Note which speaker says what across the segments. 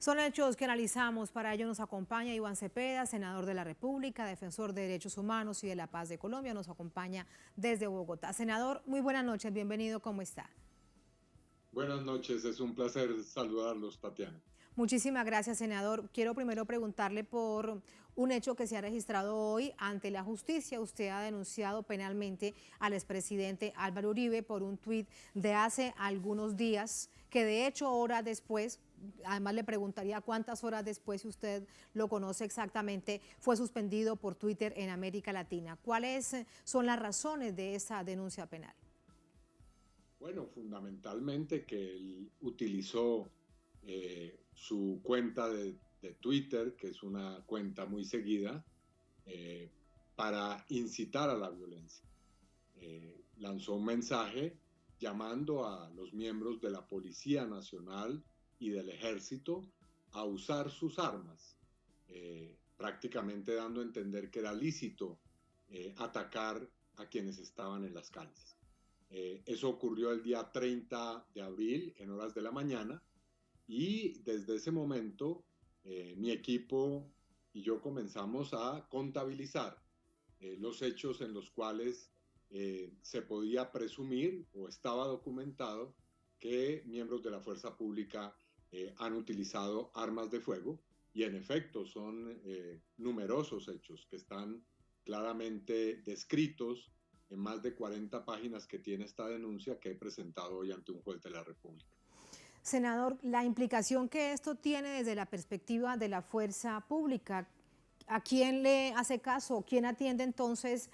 Speaker 1: Son hechos que analizamos. Para ello nos acompaña Iván Cepeda, senador de la República, defensor de derechos humanos y de la paz de Colombia. Nos acompaña desde Bogotá. Senador, muy buenas noches, bienvenido, ¿cómo está?
Speaker 2: Buenas noches, es un placer saludarlos, Tatiana.
Speaker 1: Muchísimas gracias, senador. Quiero primero preguntarle por un hecho que se ha registrado hoy ante la justicia. Usted ha denunciado penalmente al expresidente Álvaro Uribe por un tuit de hace algunos días, que de hecho horas después, además le preguntaría cuántas horas después, si usted lo conoce exactamente, fue suspendido por Twitter en América Latina. ¿Cuáles son las razones de esa denuncia penal?
Speaker 2: Bueno, fundamentalmente que él utilizó su cuenta de Twitter, que es una cuenta muy seguida, eh, para incitar a la violencia. Lanzó un mensaje llamando a los miembros de la Policía Nacional y del Ejército a usar sus armas, prácticamente dando a entender que era lícito atacar a quienes estaban en las calles. Eso ocurrió el día 30 de abril en horas de la mañana y desde ese momento mi equipo y yo comenzamos a contabilizar los hechos en los cuales se podía presumir o estaba documentado que miembros de la fuerza pública han utilizado armas de fuego y en efecto son numerosos hechos que están claramente descritos en más de 40 páginas que tiene esta denuncia que he presentado hoy ante un juez de la República.
Speaker 1: Senador, la implicación que esto tiene desde la perspectiva de la fuerza pública, ¿a quién le hace caso? ¿Quién atiende entonces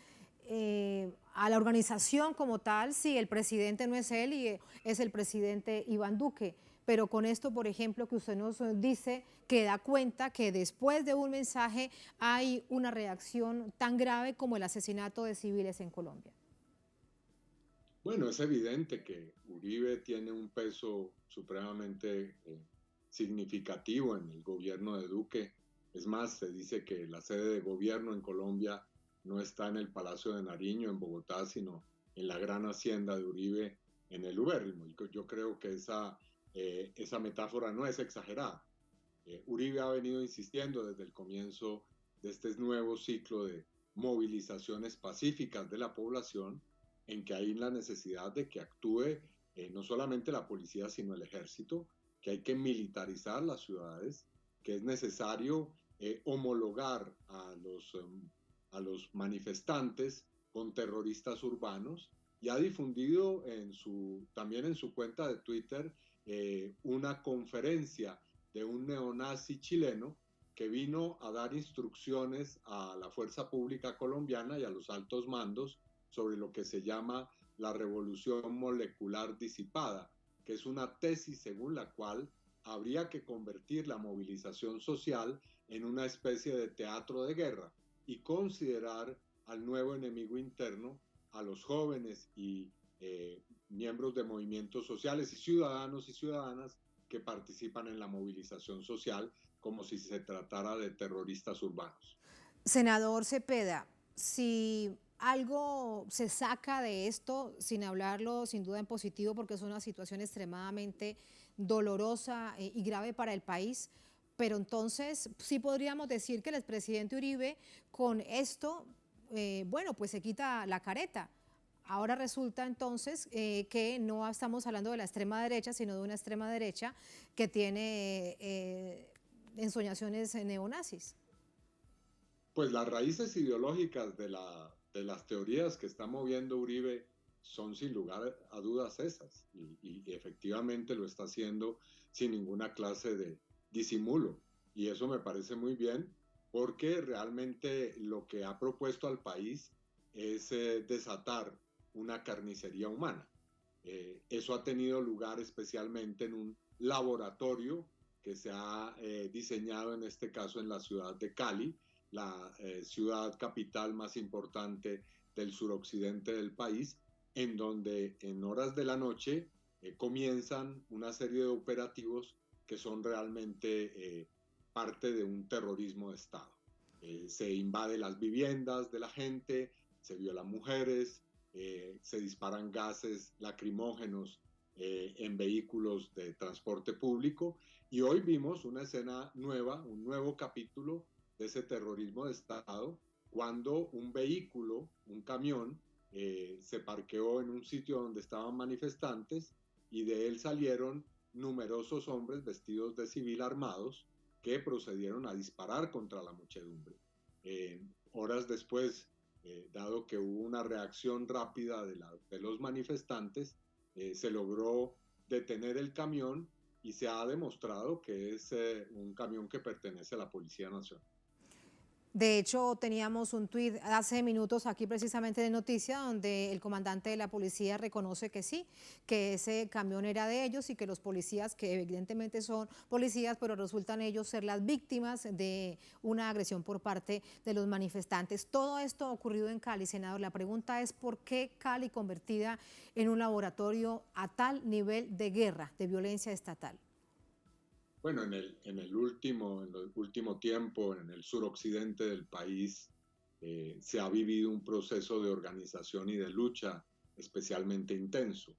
Speaker 1: a la organización como tal si el presidente no es él y es el presidente Iván Duque? Pero con esto, por ejemplo, que usted nos dice, que da cuenta que después de un mensaje hay una reacción tan grave como el asesinato de civiles en Colombia.
Speaker 2: Bueno, es evidente que Uribe tiene un peso supremamente significativo en el gobierno de Duque. Es más, se dice que la sede de gobierno en Colombia no está en el Palacio de Nariño, en Bogotá, sino en la gran hacienda de Uribe en el Ubérrimo. Y yo creo que esa metáfora no es exagerada. Uribe ha venido insistiendo desde el comienzo de este nuevo ciclo de movilizaciones pacíficas de la población en que hay la necesidad de que actúe no solamente la policía, sino el ejército, que hay que militarizar las ciudades, que es necesario homologar a los manifestantes con terroristas urbanos y ha difundido también en su cuenta de Twitter una conferencia de un neonazi chileno que vino a dar instrucciones a la fuerza pública colombiana y a los altos mandos sobre lo que se llama la revolución molecular disipada, que es una tesis según la cual habría que convertir la movilización social en una especie de teatro de guerra y considerar al nuevo enemigo interno, a los jóvenes y miembros de movimientos sociales y ciudadanos y ciudadanas que participan en la movilización social como si se tratara de terroristas urbanos.
Speaker 1: Senador Cepeda, si algo se saca de esto, sin hablarlo sin duda en positivo, porque es una situación extremadamente dolorosa y grave para el país, pero entonces sí podríamos decir que el expresidente Uribe con esto, bueno, pues se quita la careta. Ahora resulta entonces que no estamos hablando de la extrema derecha, sino de una extrema derecha que tiene ensoñaciones neonazis.
Speaker 2: Pues las raíces ideológicas de las teorías que está moviendo Uribe son sin lugar a dudas esas y efectivamente lo está haciendo sin ninguna clase de disimulo y eso me parece muy bien porque realmente lo que ha propuesto al país es desatar una carnicería humana. Eso ha tenido lugar especialmente en un laboratorio que se ha diseñado en este caso en la ciudad de Cali, la ciudad capital más importante del suroccidente del país, en donde en horas de la noche comienzan una serie de operativos que son realmente parte de un terrorismo de Estado. Se invade las viviendas de la gente, se violan mujeres, se disparan gases lacrimógenos en vehículos de transporte público. Y hoy vimos una escena nueva, un nuevo capítulo de ese terrorismo de Estado, cuando un vehículo, un camión, se parqueó en un sitio donde estaban manifestantes y de él salieron numerosos hombres vestidos de civil armados que procedieron a disparar contra la muchedumbre. Horas después, dado que hubo una reacción rápida de los manifestantes, se logró detener el camión y se ha demostrado que es un camión que pertenece a la Policía Nacional.
Speaker 1: De hecho, teníamos un tuit hace minutos aquí precisamente de noticia donde el comandante de la policía reconoce que sí, que ese camión era de ellos y que los policías, que evidentemente son policías, pero resultan ellos ser las víctimas de una agresión por parte de los manifestantes. Todo esto ha ocurrido en Cali, senador. La pregunta es ¿por qué Cali convertida en un laboratorio a tal nivel de guerra, de violencia estatal?
Speaker 2: Bueno, en el último tiempo, en el suroccidente del país, se ha vivido un proceso de organización y de lucha especialmente intenso.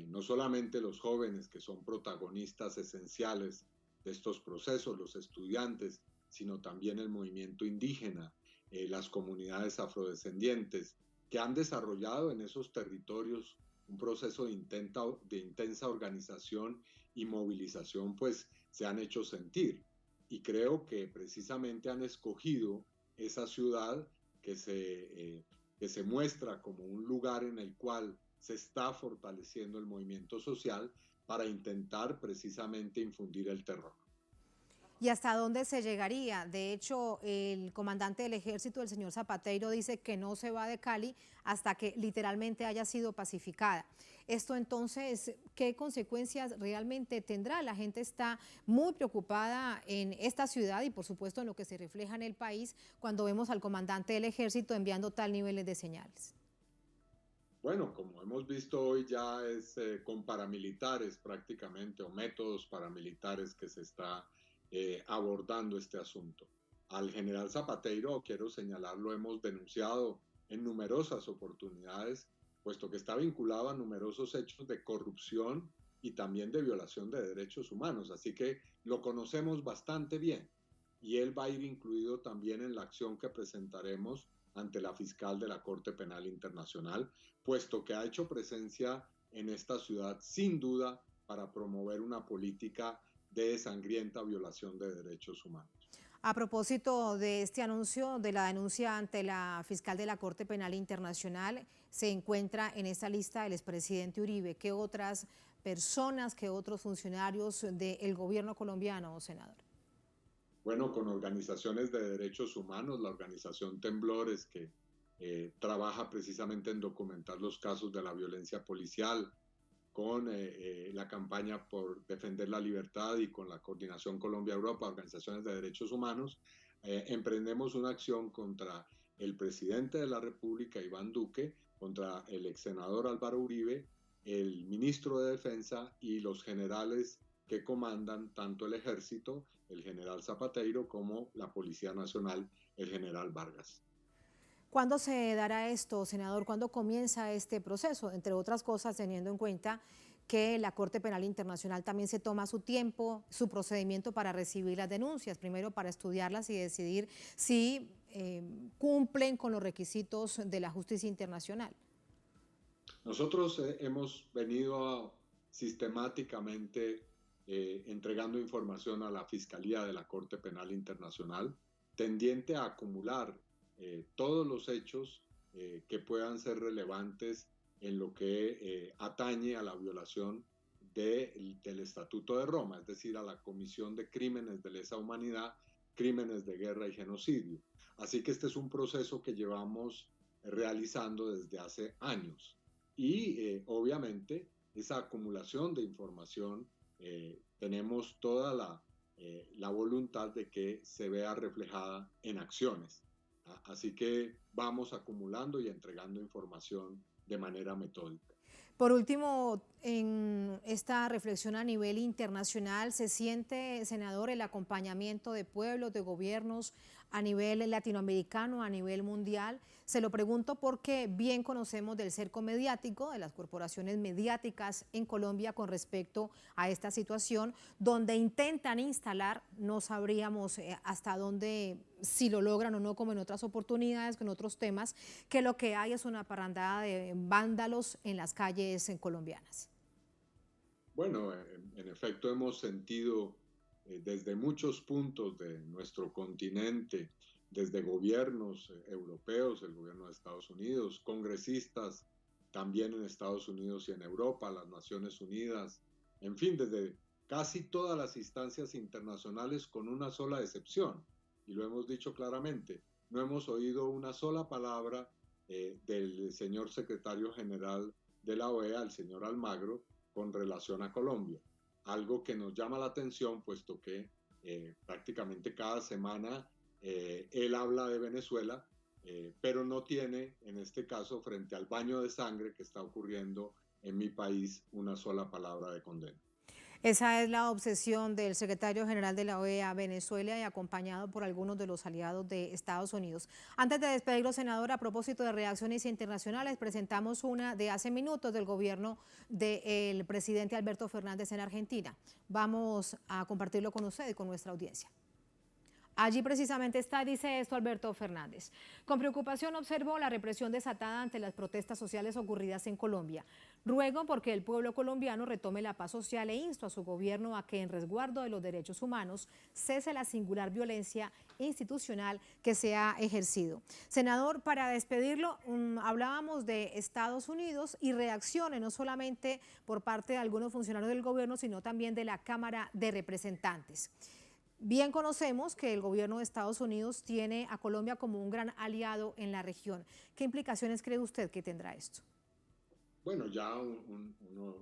Speaker 2: No solamente los jóvenes, que son protagonistas esenciales de estos procesos, los estudiantes, sino también el movimiento indígena, las comunidades afrodescendientes, que han desarrollado en esos territorios un proceso de intensa organización y movilización, pues se han hecho sentir. Y creo que precisamente han escogido esa ciudad que se muestra como un lugar en el cual se está fortaleciendo el movimiento social para intentar precisamente infundir el terror.
Speaker 1: ¿Y hasta dónde se llegaría? De hecho, el comandante del ejército, el señor Zapateiro, dice que no se va de Cali hasta que literalmente haya sido pacificada. Esto entonces, ¿qué consecuencias realmente tendrá? La gente está muy preocupada en esta ciudad y por supuesto en lo que se refleja en el país cuando vemos al comandante del ejército enviando tal niveles de señales.
Speaker 2: Bueno, como hemos visto hoy, ya es con paramilitares prácticamente, o métodos paramilitares, que se está abordando este asunto. Al general Zapateiro, quiero señalarlo, hemos denunciado en numerosas oportunidades, puesto que está vinculado a numerosos hechos de corrupción y también de violación de derechos humanos. Así que lo conocemos bastante bien y él va a ir incluido también en la acción que presentaremos ante la fiscal de la Corte Penal Internacional, puesto que ha hecho presencia en esta ciudad sin duda para promover una política de sangrienta violación de derechos humanos.
Speaker 1: A propósito de este anuncio de la denuncia ante la fiscal de la Corte Penal Internacional, se encuentra en esta lista el expresidente Uribe. ¿Qué otras personas, qué otros funcionarios del gobierno colombiano, senador?
Speaker 2: Bueno, con organizaciones de derechos humanos, la organización Temblores, que trabaja precisamente en documentar los casos de la violencia policial, con la campaña por defender la libertad y con la Coordinación Colombia-Europa, organizaciones de derechos humanos, emprendemos una acción contra el presidente de la República, Iván Duque, contra el ex senador Álvaro Uribe, el ministro de Defensa y los generales que comandan tanto el ejército, el general Zapateiro, como la Policía Nacional, el general Vargas.
Speaker 1: ¿Cuándo se dará esto, senador? ¿Cuándo comienza este proceso? Entre otras cosas, teniendo en cuenta que la Corte Penal Internacional también se toma su tiempo, su procedimiento para recibir las denuncias, primero para estudiarlas y decidir si cumplen con los requisitos de la justicia internacional.
Speaker 2: Nosotros hemos venido sistemáticamente entregando información a la Fiscalía de la Corte Penal Internacional, tendiente a acumular todos los hechos que puedan ser relevantes en lo que atañe a la violación del Estatuto de Roma, es decir, a la comisión de crímenes de lesa humanidad, crímenes de guerra y genocidio. Así que este es un proceso que llevamos realizando desde hace años y obviamente esa acumulación de información tenemos toda la voluntad de que se vea reflejada en acciones. Así que vamos acumulando y entregando información de manera metódica.
Speaker 1: Por último, en esta reflexión a nivel internacional? ¿Se siente, senador, el acompañamiento de pueblos, de gobiernos a nivel latinoamericano, a nivel mundial? Se lo pregunto porque bien conocemos del cerco mediático, de las corporaciones mediáticas en Colombia con respecto a esta situación, donde intentan instalar, no sabríamos hasta dónde, si lo logran o no, como en otras oportunidades, con otros temas, que lo que hay es una parrandada de vándalos en las calles colombianas.
Speaker 2: Bueno, en efecto hemos sentido desde muchos puntos de nuestro continente, desde gobiernos europeos, el gobierno de Estados Unidos, congresistas también en Estados Unidos y en Europa, las Naciones Unidas, en fin, desde casi todas las instancias internacionales con una sola excepción, y lo hemos dicho claramente, no hemos oído una sola palabra del señor secretario general de la OEA, el señor Almagro, con relación a Colombia. Algo que nos llama la atención, puesto que prácticamente cada semana él habla de Venezuela, pero no tiene, en este caso, frente al baño de sangre que está ocurriendo en mi país, una sola palabra de condena.
Speaker 1: Esa es la obsesión del secretario general de la OEA, Venezuela, y acompañado por algunos de los aliados de Estados Unidos. Antes de despedirlo, senador, a propósito de reacciones internacionales, presentamos una de hace minutos del gobierno del presidente Alberto Fernández en Argentina. Vamos a compartirlo con usted y con nuestra audiencia. Allí precisamente está, dice esto Alberto Fernández. Con preocupación observo la represión desatada ante las protestas sociales ocurridas en Colombia. Ruego porque el pueblo colombiano retome la paz social e insto a su gobierno a que en resguardo de los derechos humanos cese la singular violencia institucional que se ha ejercido. Senador, para despedirlo, hablábamos de Estados Unidos y reacciones no solamente por parte de algunos funcionarios del gobierno, sino también de la Cámara de Representantes. Bien conocemos que el gobierno de Estados Unidos tiene a Colombia como un gran aliado en la región. ¿Qué implicaciones cree usted que tendrá esto?
Speaker 2: Bueno, ya un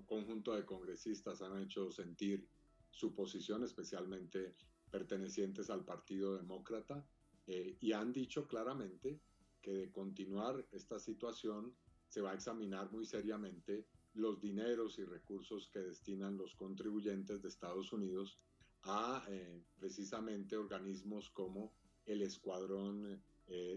Speaker 2: conjunto de congresistas han hecho sentir su posición, especialmente pertenecientes al Partido Demócrata, y han dicho claramente que de continuar esta situación se va a examinar muy seriamente los dineros y recursos que destinan los contribuyentes de Estados Unidos a precisamente organismos como el Escuadrón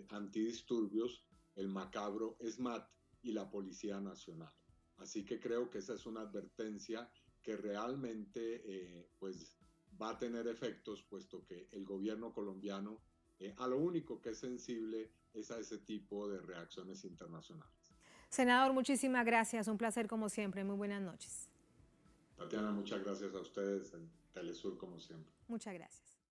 Speaker 2: Antidisturbios, el macabro SMAT y la Policía Nacional. Así que creo que esa es una advertencia que realmente pues va a tener efectos, puesto que el gobierno colombiano a lo único que es sensible es a ese tipo de reacciones internacionales.
Speaker 1: Senador, muchísimas gracias. Un placer como siempre. Muy buenas noches.
Speaker 2: Tatiana, muchas gracias a ustedes en Telesur como siempre.
Speaker 1: Muchas gracias.